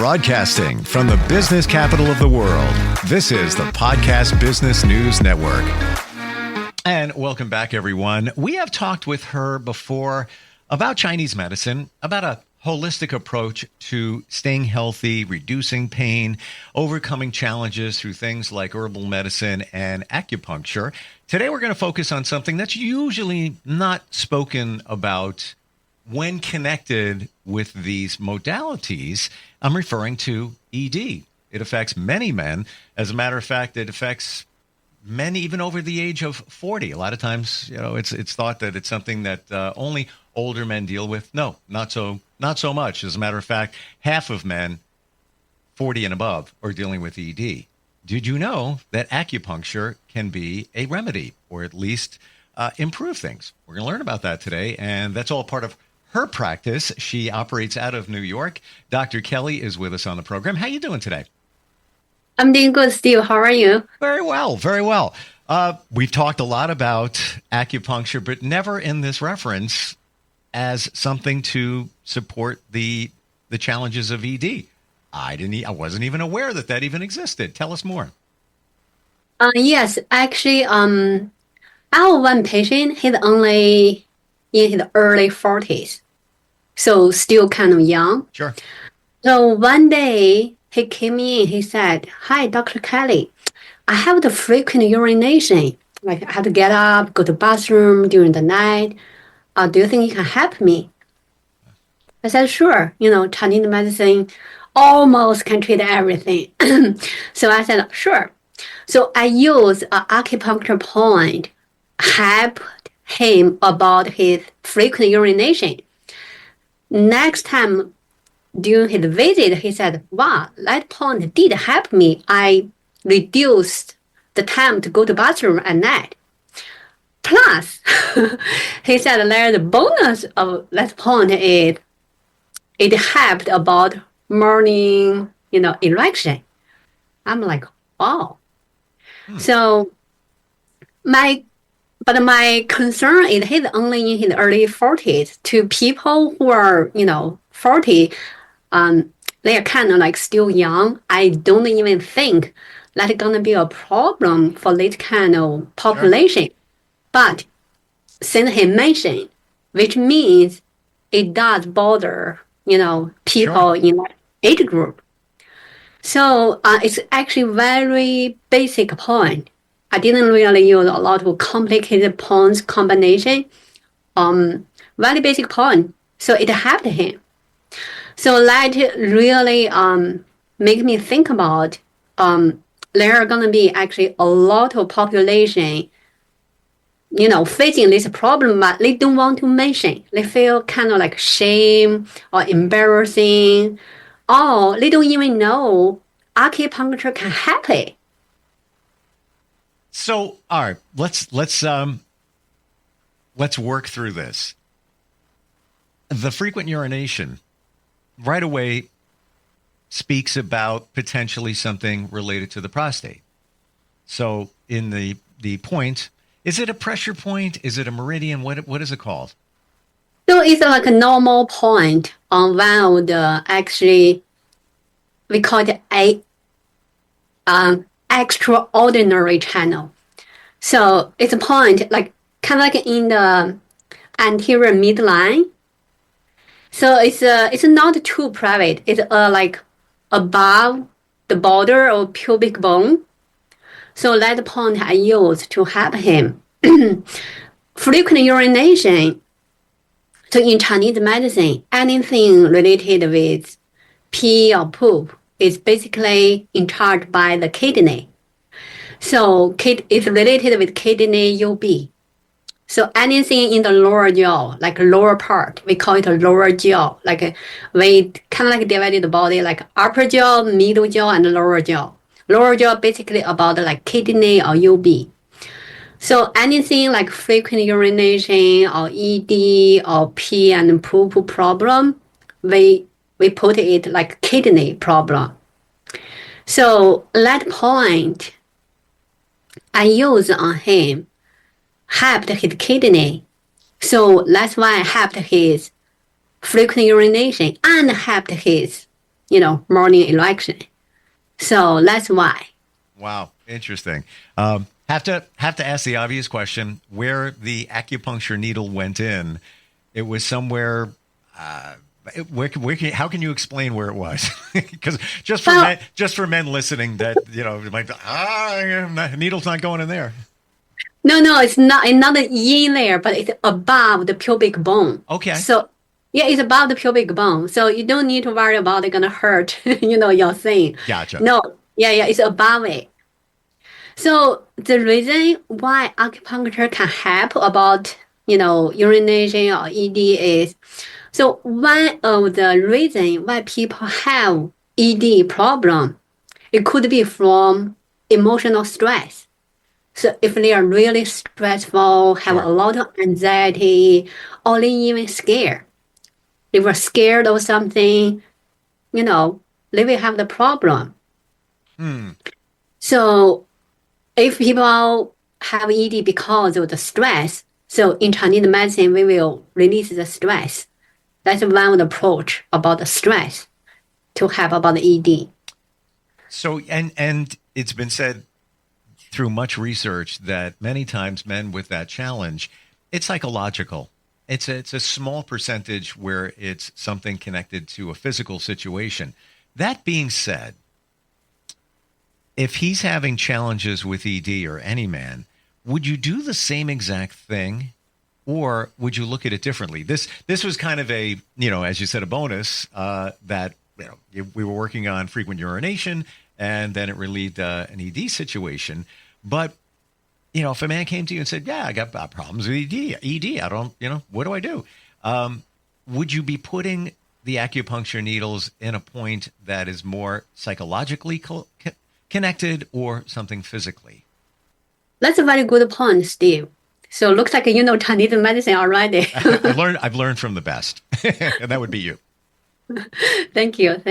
Broadcasting from the business capital of the world, this is the Podcast Business News Network. And welcome back, everyone. We have talked with her before about Chinese medicine, about a holistic approach to staying healthy, reducing pain, overcoming challenges through things like herbal medicine and acupuncture. Today, we're going to focus on something that's usually not spoken about when connected with these modalities. I'm referring to ED. It affects many men. As a matter of fact, it affects men even over the age of 40. A lot of times, it's thought that it's something that only older men deal with. No, not so much. As a matter of fact, half of men 40 and above are dealing with ED. Did you know that acupuncture can be a remedy, or at least improve things? We're going to learn about that today, and that's all part of her practice. She operates out of New York. Dr. Kelly is with us on the program. How are you doing today? I'm doing good, Steve. How are you? Very well, very well. We've talked a lot about acupuncture, but never in this reference as something to support the challenges of ED. I wasn't even aware that even existed. Tell us more. Yes, actually, I have one patient. He's only in his early 40s, so still kind of young. Sure. So one day he came in. He said, "Hi, Dr. Kelly. I have the frequent urination. Like I have to get up, go to the bathroom during the night. Do you think you can help me?" I said, "Sure. Chinese medicine almost can treat everything." So I said, "Sure." So I use an acupuncture point, help him about his frequent urination. Next time during his visit, he said, "Wow, that point did help me. I reduced the time to go to the bathroom at night." Plus, he said there's a bonus of that point is it helped about morning, erection. I'm like, wow. So my concern is he's only in his early 40s. To people who are, 40, they are kind of like still young. I don't even think that's going to be a problem for this kind of population. Sure. But since he mentioned, which means it does bother, people in that age group. So it's actually very basic point. I didn't really use a lot of complicated points combination. Very basic point. So it helped him. So that really make me think about there are going to be actually a lot of population facing this problem, but they don't want to mention. They feel kind of like shame or embarrassing, or they don't even know acupuncture can help it. So, all right, let's work through this. The frequent urination right away speaks about potentially something related to the prostate. So, in the point, is it a pressure point? Is it a meridian? What is it called? So it's like a normal point on one of the, actually, we call it extraordinary channel. So it's a point like kind of like in the anterior midline. So it's not too private. It's like above the border of pubic bone. So that point I use to help him. Frequent urination. So in Chinese medicine, anything related with pee or poop is basically in charge by the kidney. So it's related with kidney UB. So anything in the lower jaw, like lower part, we call it a lower jaw. Like we kind of like divided the body like upper jaw, middle jaw, and lower jaw. Lower jaw basically about like kidney or UB. So anything like frequent urination or ED or pee and poop problem, we put it like kidney problem. So that point I use on him helped his kidney. So that's why I helped his frequent urination and helped his morning erection. So that's why. Wow, interesting. Have to ask the obvious question: where the acupuncture needle went in? It was somewhere. How can you explain where it was? Because just for men listening, that might be, needle's not going in there. No, it's not another in there, but it's above the pubic bone. Okay. So yeah, it's above the pubic bone. So you don't need to worry about it gonna hurt, your thing. Gotcha. No, yeah, it's above it. So the reason why acupuncture can help about, urination or ED is, so one of the reasons why people have ED problem, it could be from emotional stress. So if they are really stressful, have a lot of anxiety, or they even scared, they were scared of something, they will have the problem. So if people have ED because of the stress, so in Chinese medicine, we will release the stress. That's one approach about the stress to help about the ED. So, and it's been said through much research that many times men with that challenge, it's psychological. It's a small percentage where it's something connected to a physical situation. That being said, if he's having challenges with ED, or any man, would you do the same exact thing, or would you look at it differently? This was kind of a, as you said, a bonus that we were working on frequent urination, and then it relieved an ED situation. But if a man came to you and said, "Yeah, I got problems with ED, I don't, what do I do?" Would you be putting the acupuncture needles in a point that is more psychologically connected, or something physically? That's a very good point, Steve. So it looks like Chinese medicine already. I've learned from the best, and that would be you. Thank you.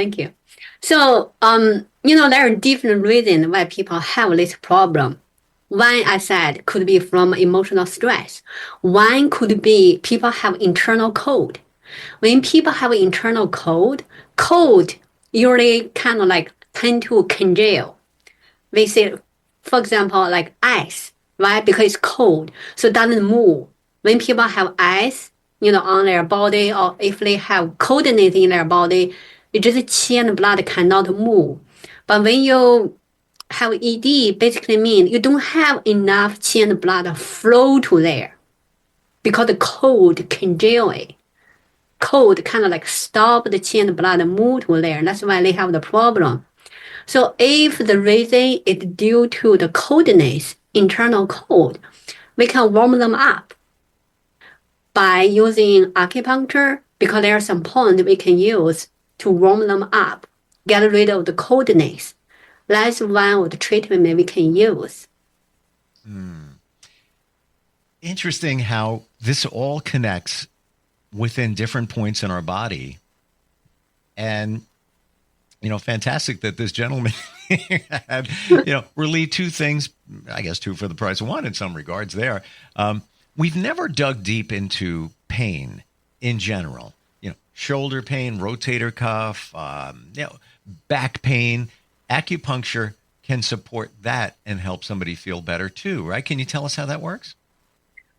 So there are different reasons why people have this problem. One, I said, could be from emotional stress. One could be people have internal cold. When people have internal cold usually kind of like tend to congeal. We say, for example, like ice, right? Because it's cold, so it doesn't move. When people have ice, on their body, or if they have coldness in their body, it just qi and blood cannot move. But when you have ED, basically means you don't have enough qi and blood flow to there, because the cold congeal it. Cold kind of like stop the qi and blood move to there. That's why they have the problem. So if the reason is due to the coldness, internal cold, we can warm them up by using acupuncture, because there are some points we can use to warm them up, get rid of the coldness. That's one of the treatment we can use. Interesting how this all connects within different points in our body. And fantastic that this gentleman had, relieved two things, I guess two for the price of one in some regards there. We've never dug deep into pain in general, shoulder pain, rotator cuff, back pain. Acupuncture can support that and help somebody feel better too, right? Can you tell us how that works?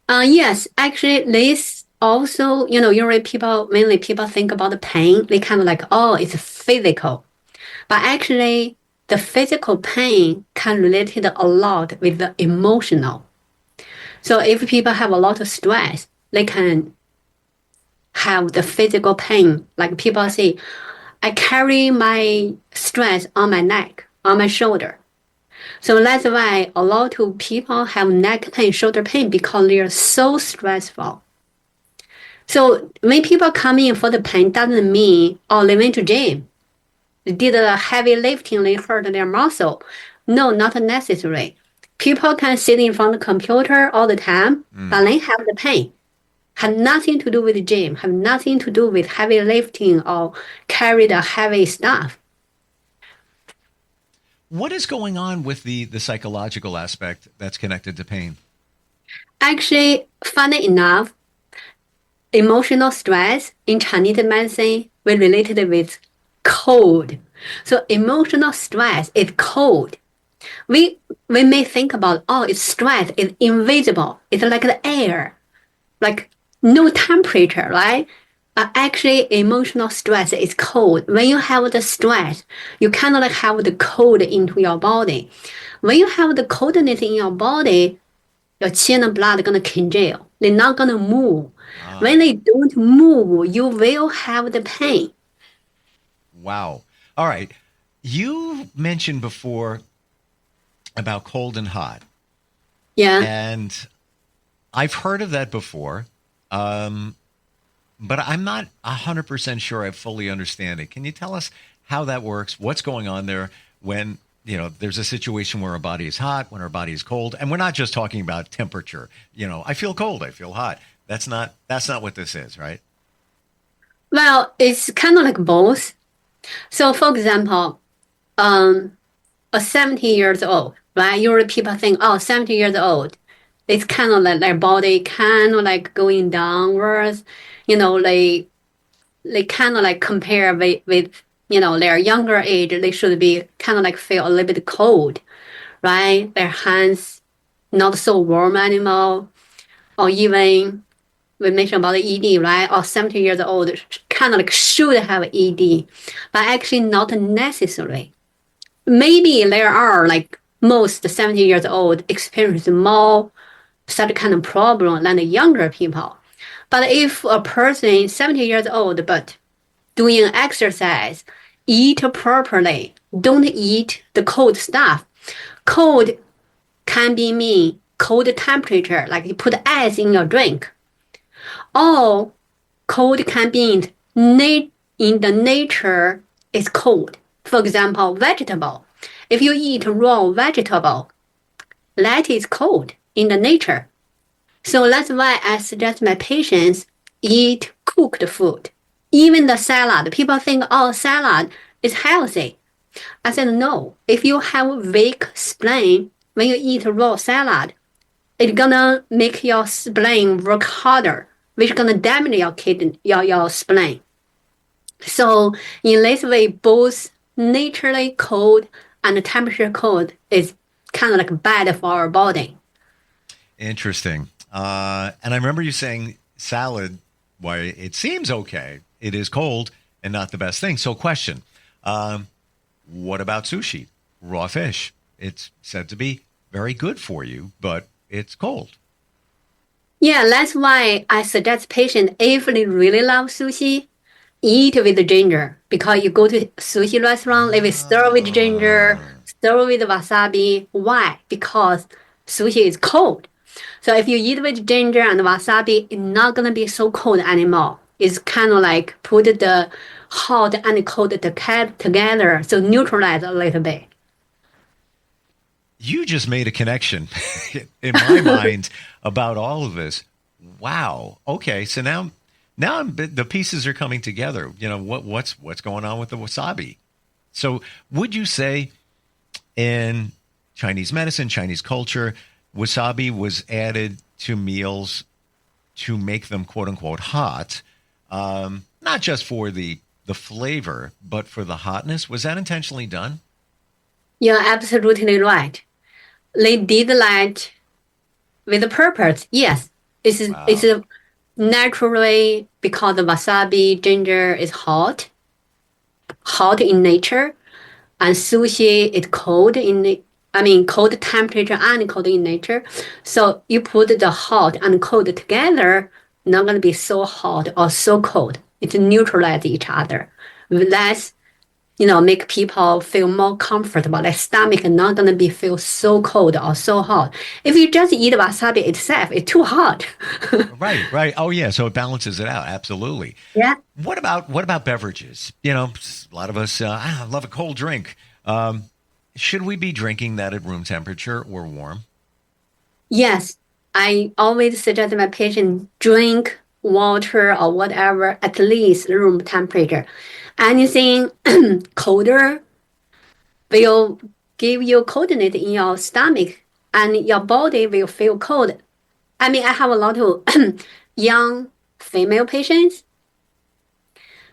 Yes, actually, this also, usually mainly people think about the pain. They kind of like, oh, it's physical. But actually, the physical pain can relate it a lot with the emotional. So if people have a lot of stress, they can have the physical pain. Like people say, I carry my stress on my neck, on my shoulder. So that's why a lot of people have neck pain, shoulder pain, because they are so stressful. So when people come in for the pain, doesn't mean, oh, they went to gym. They did a heavy lifting, they hurt their muscle. No, not necessary. People can sit in front of the computer all the time, but they have the pain. Have nothing to do with the gym, have nothing to do with heavy lifting or carry the heavy stuff. What is going on with the psychological aspect that's connected to pain? Actually, funny enough, emotional stress in Chinese medicine we related with cold. So emotional stress is cold. We may think about, oh, it's stress, it's invisible. It's like the air, like no temperature, right? Actually, emotional stress is cold. When you have the stress, you kind of like have the cold into your body. When you have the coldness in your body, your qi and blood are gonna congeal. They're not gonna move. When they don't move, you will have the pain. Wow. All right. You mentioned before about cold and hot. Yeah. And I've heard of that before, but I'm not 100% sure I fully understand it. Can you tell us how that works? What's going on there when, there's a situation where our body is hot, when our body is cold? And we're not just talking about temperature. I feel cold, I feel hot. That's not what this is, right? Well, it's kind of like both. So, for example, a 70 years old, right? Usually people think, oh, 70 years old, it's kind of like their body kind of like going downwards. They kind of like compare with their younger age. They should be kind of like feel a little bit cold, right? Their hands not so warm anymore, or even we mentioned about the ED, right? Or 70 years old kind of like should have ED, but actually not necessary. Maybe there are like most 70 years old experience more such kind of problem than the younger people. But if a person 70 years old but doing exercise, eat properly, don't eat the cold stuff. Cold can be mean cold temperature, like you put ice in your drink. Or cold can be in the nature is cold. For example, vegetable. If you eat raw vegetable, that is cold in the nature. So that's why I suggest my patients eat cooked food. Even the salad. People think, oh, salad is healthy. I said, no. If you have weak spleen, when you eat raw salad, it's gonna make your spleen work harder, which is gonna damage your kidney, your spleen. So in this way, both naturally cold and temperature cold is kind of like bad for our body. Interesting. And I remember you saying salad, why it seems okay. It is cold and not the best thing. So question, what about sushi, raw fish? It's said to be very good for you, but it's cold. Yeah, that's why I suggest patients, if they really love sushi, eat with ginger. Because you go to sushi restaurant, they will serve with ginger, serve with wasabi. Why? Because sushi is cold. So if you eat with ginger and wasabi, it's not gonna be so cold anymore. It's kind of like put the hot and cold together, so neutralize a little bit. You just made a connection in my mind about all of this. Wow. Okay. So now the pieces are coming together. What's going on with the wasabi? So would you say in Chinese medicine, Chinese culture, wasabi was added to meals to make them quote unquote hot, not just for the flavor, but for the hotness? Was that intentionally done? You're absolutely right. They did that with a purpose. Yes, it's naturally because the wasabi ginger is hot in nature, and sushi is cold cold temperature and cold in nature. So you put the hot and cold together, not gonna be so hot or so cold. It neutralize each other. That's make people feel more comfortable. Their stomach is not gonna be feel so cold or so hot. If you just eat wasabi itself, it's too hot. Right. Oh yeah. So it balances it out. Absolutely. Yeah. What about beverages? A lot of us love a cold drink. Should we be drinking that at room temperature or warm? Yes. I always suggest my patients drink water or whatever at least room temperature. Anything colder will give you coldness in your stomach and your body will feel cold. I have a lot of young female patients.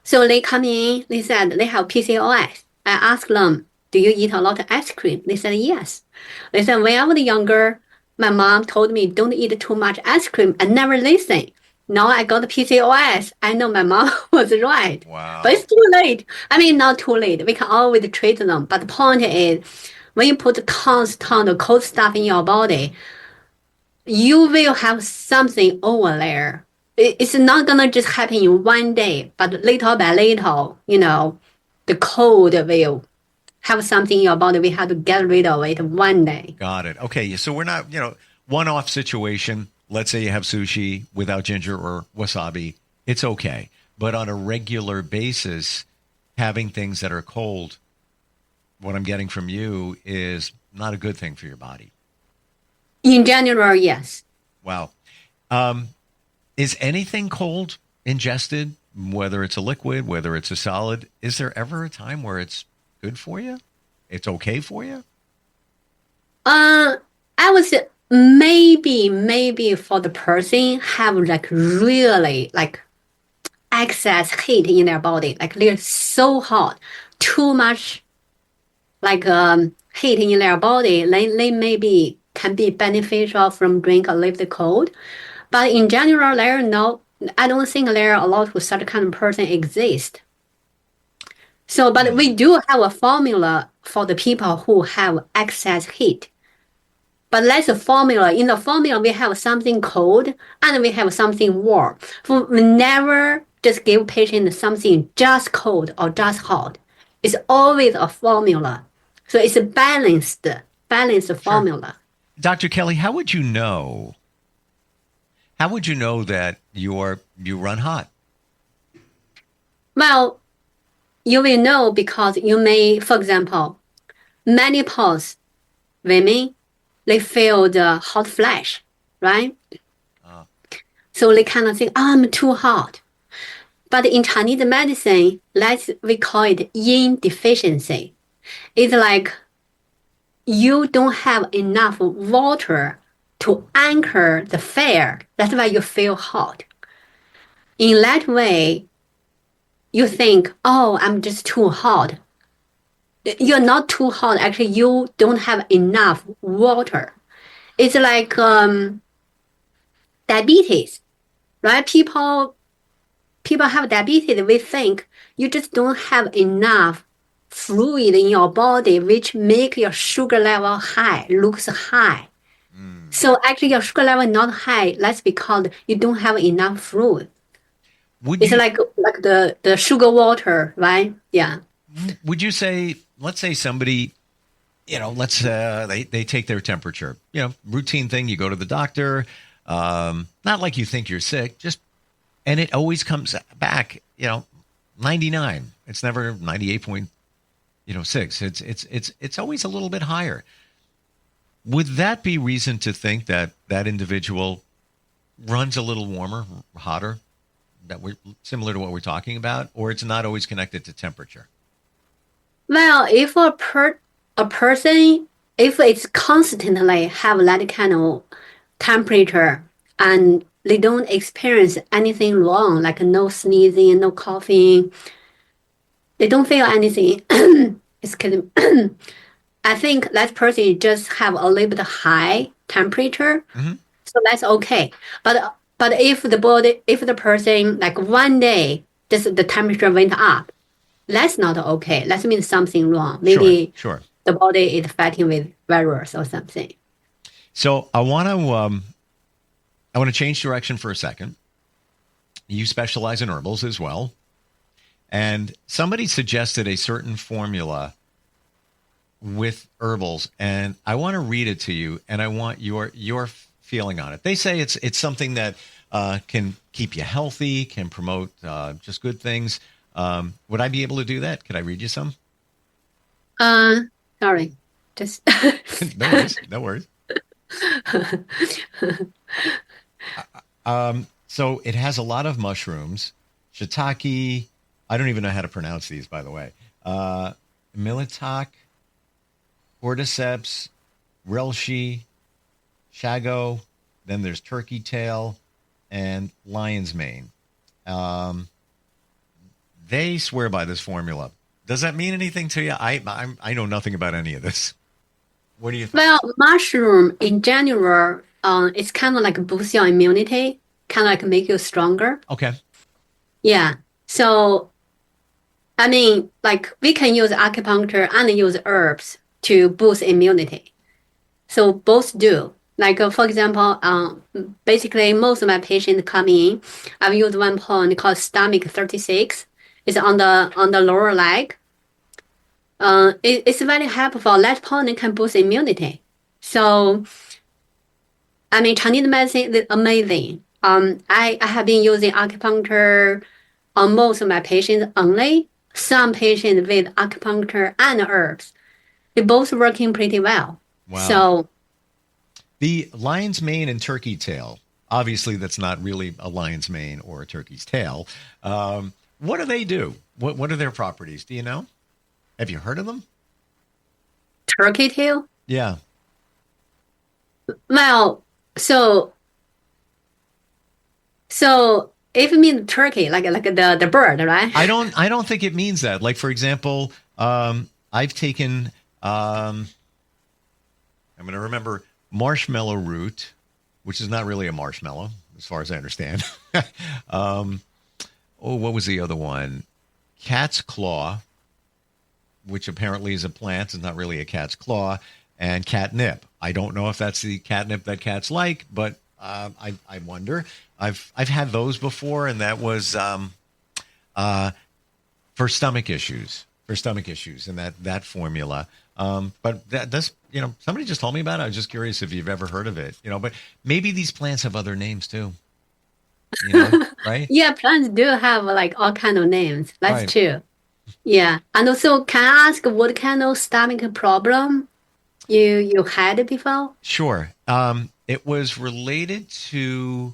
So they come in, they said they have PCOS. I asked them, do you eat a lot of ice cream? They said yes. They said when I was younger, my mom told me don't eat too much ice cream. I never listened. Now I got the PCOS. I know my mom was right. But Wow. it's too late. I mean, not too late. We can always treat them. But the point is, when you put constant cold stuff in your body, you will have something over there. It's not gonna just happen in one day, but little by little, the cold will have something in your body. We have to get rid of it one day. Got it. Okay. So we're not, one-off situation. Let's say you have sushi without ginger or wasabi. It's okay. But on a regular basis, having things that are cold, what I'm getting from you is not a good thing for your body. In general, yes. Wow. Is anything cold ingested, whether it's a liquid, whether it's a solid? Is there ever a time where it's good for you? It's okay for you? I would say maybe for the person have like really like excess heat in their body, like they're so hot, too much like heat in their body, they maybe can be beneficial from drink a little bit cold. But in general, I don't think there are a lot of such kind of person exist. So, but we do have a formula for the people who have excess heat. But that's a formula. In the formula, we have something cold and we have something warm. We never just give patient something just cold or just hot. It's always a formula. So it's a balanced Sure. formula. Dr. Kelly, how would you know? How would you know that you run hot? Well, you will know because you may, for example, menopause women, they feel the hot flash, right? Uh, So they kind of think, oh, I'm too hot. But in Chinese medicine, we call it yin deficiency. It's like you don't have enough water to anchor the fire. That's why you feel hot. In that way, you think, oh, I'm just too hot. You're not too hot. Actually, you don't have enough water. It's like diabetes, right? People have diabetes. We think you just don't have enough fluid in your body, which make your sugar level high, looks high. So actually, your sugar level not high. That's because you don't have enough fluid. would It's you like the sugar water, right? Yeah. would you say, let's say somebody, they take their temperature, routine thing. You go to the doctor, not like you think you're sick, and it always comes back, 99. It's never 98.6. It's always a little bit higher. Would that be reason to think that that individual runs a little warmer, hotter, that we're similar to what we're talking about, or it's not always connected to temperature? Well, if a person, if it's constantly have that kind of temperature and they don't experience anything wrong, like no sneezing, no coughing, they don't feel anything. Excuse me. I think that person just have a little bit high temperature, Mm-hmm. so that's okay. But if the person like one day just the temperature went up, that's not okay. That means something wrong. Sure, Maybe sure. the body is fighting with virus or something. So I want to change direction for a second. You specialize in herbals as well, and somebody suggested a certain formula with herbals, and I want to read it to you, and I want your feeling on it. They say it's something that can keep you healthy, can promote just good things. Would I be able to do that? Could I read you some? Sorry, just No worries. No worries. So it has a lot of mushrooms, shiitake. I don't even know how to pronounce these, by the way. Militach, cordyceps, reishi, shago. Then there's turkey tail and lion's mane. They swear by this formula. Does that mean anything to you? I know nothing about any of this. What do you think? Well, mushroom in general, it's kind of like boost your immunity, kind of like make you stronger. Okay. Yeah. So, I mean, like we can use acupuncture and use herbs to boost immunity. So both do. Like for example, basically most of my patients come in. I've used one point called stomach 36. It's on the lower leg. It's very helpful. That point can boost immunity. So, I mean, Chinese medicine is amazing. I have been using acupuncture on most of my patients only. Some patients with acupuncture and herbs. They both working pretty well. Wow. So the lion's mane and turkey tail. Obviously, that's not really a lion's mane or a turkey's tail. What do they do? What are their properties? Do you know? Have you heard of them? turkey tail? Yeah. Well, so if you mean turkey, like the bird, right? I don't think it means that. Like, for example, I've taken I'm going to remember marshmallow root, which is not really a marshmallow, as far as I understand. What was the other one? Cat's claw, which apparently is a plant. It's not really a cat's claw. And catnip. I don't know if that's the catnip that cats like, but I wonder. I've had those before, and that was for stomach issues. And that formula. But that's somebody just told me about it. I was just curious if you've ever heard of it. But maybe these plants have other names too. Right? Yeah, plants do have like all kind of names. That's Right. true. Yeah, and also, can I ask what kind of stomach problem you had before? Sure. It was related to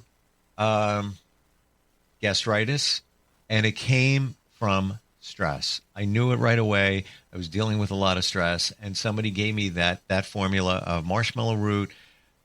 gastritis, and it came from stress. I knew it right away. I was dealing with a lot of stress, and somebody gave me that formula of marshmallow root,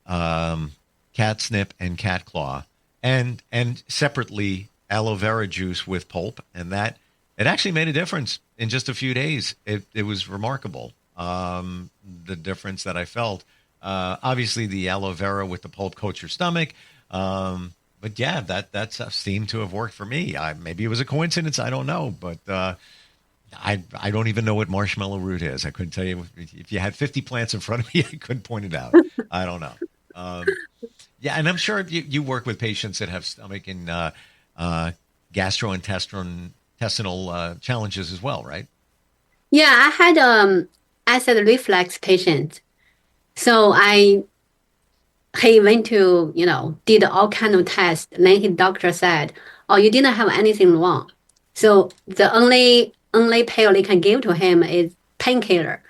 catnip, and cat claw, and separately aloe vera juice with pulp, and that it actually made a difference in just a few days. It was remarkable, the difference that I felt. Obviously, the aloe vera with the pulp coats your stomach. But yeah, that seemed to have worked for me. Maybe it was a coincidence. I don't know. But I don't even know what marshmallow root is. I couldn't tell you. If you had 50 plants in front of me, I couldn't point it out. I don't know. Yeah, and I'm sure you work with patients that have stomach and gastrointestinal challenges as well, right? Yeah, I had acid reflux patient. So he went to, did all kind of tests. Then his doctor said, "Oh, you didn't have anything wrong." So the only pill they can give to him is painkiller.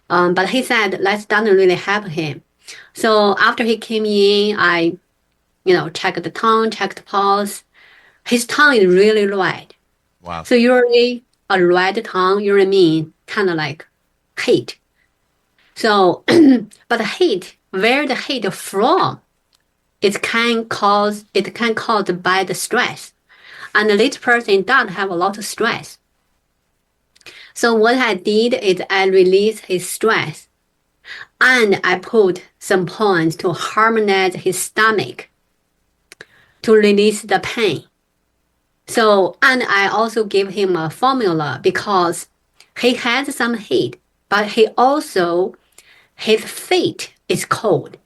But he said that doesn't really help him. So after he came in, I, checked the tongue, checked the pulse. His tongue is really red. Wow. So usually a red tongue usually mean kind of like heat. So, but the heat, where the heat from, it can caused by the stress. And this person does have a lot of stress. So what I did is I released his stress and I put some points to harmonize his stomach to release the pain. So, and I also gave him a formula because he has some heat, but his feet is cold.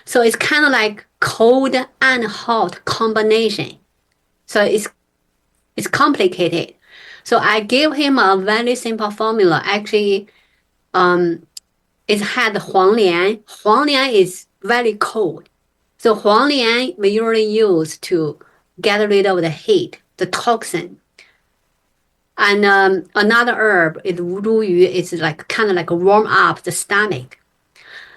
So it's kind of like cold and hot combination. So it's complicated. So I gave him a very simple formula. Actually, it had huanglian. Huanglian is very cold. So huanglian we usually use to get rid of the heat, the toxin. And another herb is wuruyu. It's like kind of like warm up the stomach.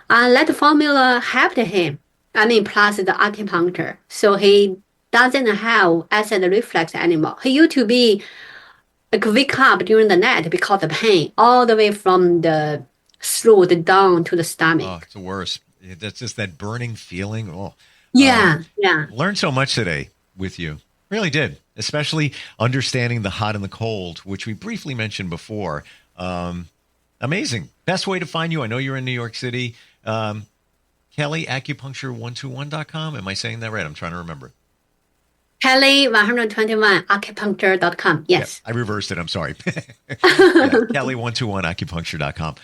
And that formula helped him. Plus the acupuncture. So he doesn't have acid reflux anymore. He used to be like wake up during the night because of pain, all the way from the throat down to the stomach. Oh, it's worse. That's just that burning feeling. Oh, Yeah. learned so much today with you. Really did, especially understanding the hot and the cold, which we briefly mentioned before. Amazing. Best way to find you. I know you're in New York City. Kelly, acupuncture121.com. Am I saying that right? I'm trying to remember. Kelly121 acupuncture.com. Yes. Yeah, I reversed it. I'm sorry. Kelly121 acupuncture.com.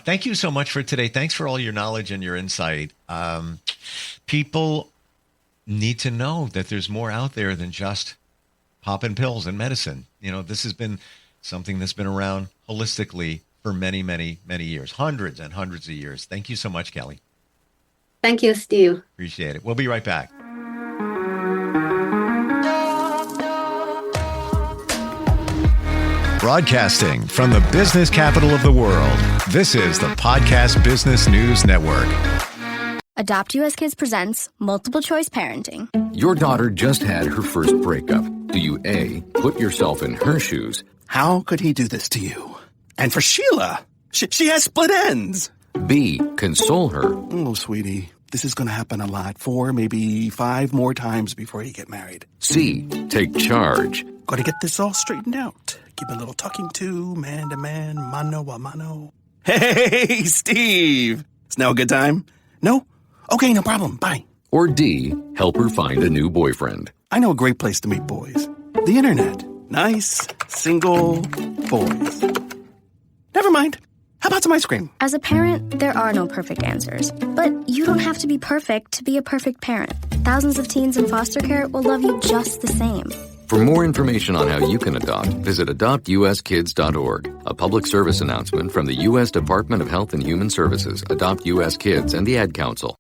Thank you so much for today. Thanks for all your knowledge and your insight. People need to know that there's more out there than just popping pills and medicine. You know, this has been something that's been around holistically for many, many, many years, hundreds and hundreds of years. Thank you so much, Kelly. Thank you, Steve. Appreciate it. We'll be right back. Broadcasting from the business capital of the world, this is the Podcast Business News Network. Adopt US Kids presents Multiple Choice Parenting. Your daughter just had her first breakup. Do you A, put yourself in her shoes? How could he do this to you? And for Sheila, she has split ends. B, console her? Oh, sweetie, this is going to happen a lot. 4, maybe 5 more times before you get married. C, take charge? Got to get this all straightened out. Give a little talking to, man to man, mano a mano. Hey, Steve! Is now a good time? No? Okay, no problem. Bye. Or D, help her find a new boyfriend? I know a great place to meet boys. The internet. Nice, single boys. Never mind. How about some ice cream? As a parent, there are no perfect answers. But you don't have to be perfect to be a perfect parent. Thousands of teens in foster care will love you just the same. For more information on how you can adopt, visit adoptuskids.org. A public service announcement from the U.S. Department of Health and Human Services, Adopt U.S. Kids, and the Ad Council.